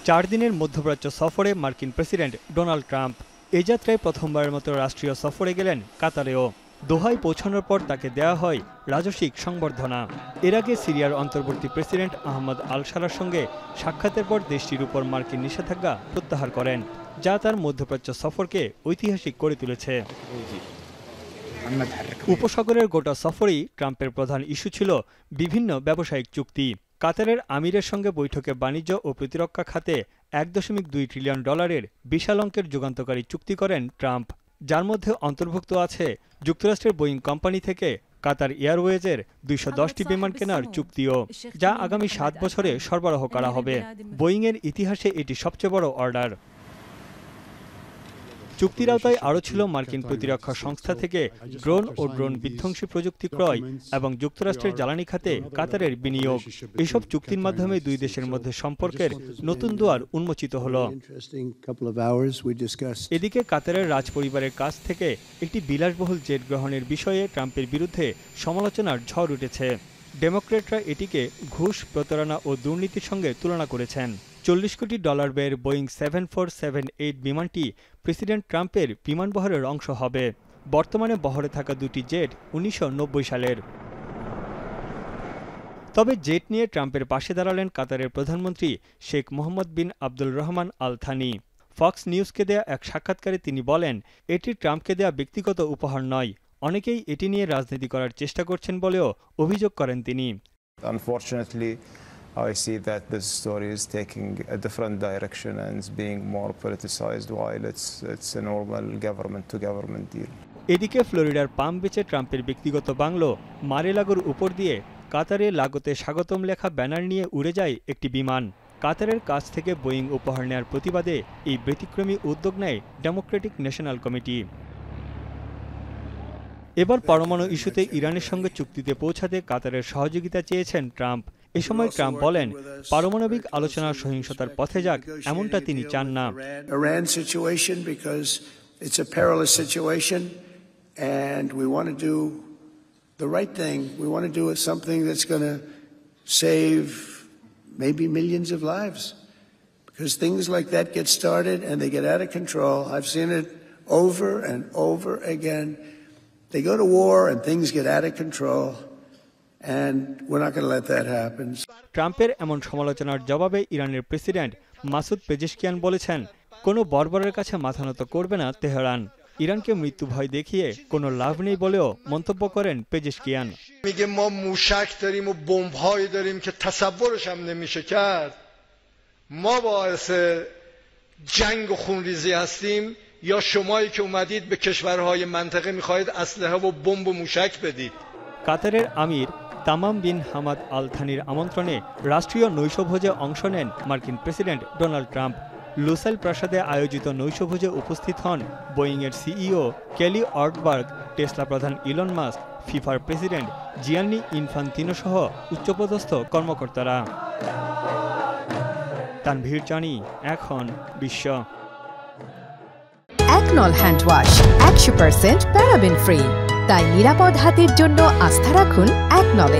4 দিনের মধ্যপ্রাচ্য সফরে মার্কিন প্রেসিডেন্ট ডোনাল্ড ট্রাম্প এই যাত্রায় প্রথমবারের মতো রাষ্ট্রীয় সফরে গেলেন কাতারেও। দোহায় পৌঁছানোর পর তাকে দেয়া হয় রাজস্বিক সংবর্ধনা। এর আগে সিরিয়ার অন্তর্বর্তী প্রেসিডেন্ট আহমদ আল শারার সঙ্গে সাক্ষাতের পর দেশটির উপর মার্কিন নিষেধাজ্ঞা প্রত্যাহার করেন, যা তার মধ্যপ্রাচ্য সফরকে ঐতিহাসিক করে তুলেছে। উপসাগরের গোটা সফরেই ট্রাম্পের প্রধান ইস্যু ছিল বিভিন্ন ব্যবসায়িক চুক্তি। কাতারের আমিরের সঙ্গে বৈঠকে বাণিজ্য ও প্রতিরক্ষা খাতে $1.2 ট্রিলিয়ন বিশাল অঙ্কের যুগান্তকারী চুক্তি করেন ট্রাম্প, যার মধ্যে অন্তর্ভুক্ত আছে যুক্তরাষ্ট্রের বোয়িং কোম্পানি থেকে কাতার এয়ারওয়েজের 210টি বিমান কেনার চুক্তিও, যা আগামী 7 বছরে সরবরাহ করা হবে। বোয়িংয়ের ইতিহাসে এটি সবচেয়ে বড় অর্ডার। চুক্তির আওতায় আরও ছিল মার্কিন প্রতিরক্ষা সংস্থা থেকে ড্রোন ও ড্রোন বিধ্বংসী প্রযুক্তি ক্রয় এবং যুক্তরাষ্ট্রের জ্বালানি খাতে কাতারের বিনিয়োগ। এসব চুক্তির মাধ্যমে দুই দেশের মধ্যে সম্পর্কের নতুন দুয়ার উন্মোচিত হল। এদিকে কাতারের রাজপরিবারের কাছ থেকে একটি বিলাসবহুল জেট গ্রহণের বিষয়ে ট্রাম্পের বিরুদ্ধে সমালোচনার ঝড় উঠেছে। ডেমোক্র্যাটরা এটিকে ঘুষ, প্রতারণা ও দুর্নীতির সঙ্গে তুলনা করেছেন। $40 কোটি ব্যয়ের বোয়িং 7478 বিমানটি প্রেসিডেন্ট ট্রাম্পের বিমানবহরের অংশ হবে। বর্তমানে বহরে থাকা দুটি জেট 1990 সালের। তবে জেট নিয়ে ট্রাম্পের পাশে দাঁড়ালেন কাতারের প্রধানমন্ত্রী Sheikh Mohammed bin Abdul Rahman Al Thani. Fox নিউজকে দেয়া এক সাক্ষাৎকারে তিনি বলেন, এটি ট্রাম্পকে দেয়া ব্যক্তিগত উপহার নয়, অনেকেই এটি নিয়ে রাজনীতি করার চেষ্টা করছেন বলেও অভিযোগ করেন তিনি। I see that this story is taking a different direction and is being more politicized while it's a normal government-to-government deal. এদিকে ফ্লোরিডার পাম বিচে ট্রাম্পের ব্যক্তিগত বাংলো মার-এ-লাগোর উপর দিয়ে কাতারে লাগোতে স্বাগতম লেখা ব্যানার নিয়ে উড়ে যায় একটি বিমান। কাতারের কাছ থেকে বোয়িং উপহার নেয়ার প্রতিবাদে এই ব্যতিক্রমী উদ্যোগ নেয় ডেমোক্রেটিক ন্যাশনাল কমিটি। এবার পরমাণু ইস্যুতে ইরানের সঙ্গে চুক্তিতে পৌঁছাতে কাতারের সহযোগিতা চেয়েছেন ট্রাম্প। এ সময় ট্রাম্প বলেন, পারমাণবিক আলোচনার সহিংসতার পথে যাক এমনটা তিনি চান না। maybe millions of lives, because things like that get started and they get out of control. I've seen it over and over again. They go to war and things get out of control, and we're not going to let that happen. ট্রাম্পের এমন সমালোচনার জবাবে ইরানের president Masoud Pezeshkian বলেছেন, কোনো বর্বরের কাছে মাথা নত করবে না তেহরান। ইরানকে মৃত্যু ভয় দেখিয়ে কোনো লাভ নেই বলেও মন্তব্য করেন পেজেশকিয়ান। میگه ما موشک داریم و بمب‌هایی داریم که تصورش هم نمیشه کرد. ما باعث جنگ و خونریزی هستیم یا شمایی که اومدید به کشورهای منطقه می‌خواهید اسلحه و بمب و موشک بدید. কাতারের আমির তামাম বিন হামাদ আল থানির আমন্ত্রণে রাষ্ট্রীয় নৈশভোজে অংশ নেন মার্কিন প্রেসিডেন্ট ডোনাল্ড ট্রাম্প। লুসাইল প্রাসাদে আয়োজিত নৈশভোজে উপস্থিত হন বোয়িংয়ের সিইও কেলি অর্টবার্গ, টেসলা প্রধান ইলন মাস্ক, ফিফার প্রেসিডেন্ট জিয়ান্নি ইনফান্তিনো সহ উচ্চপদস্থ কর্মকর্তারা। তানভীর জানি, এখন বিশ্ব। একনল হ্যান্ড ওয়াশ 100% প্যারাবেন ফ্রি, তাই নিরাপদ হাতের জন্য আস্থা রাখুন একনলে।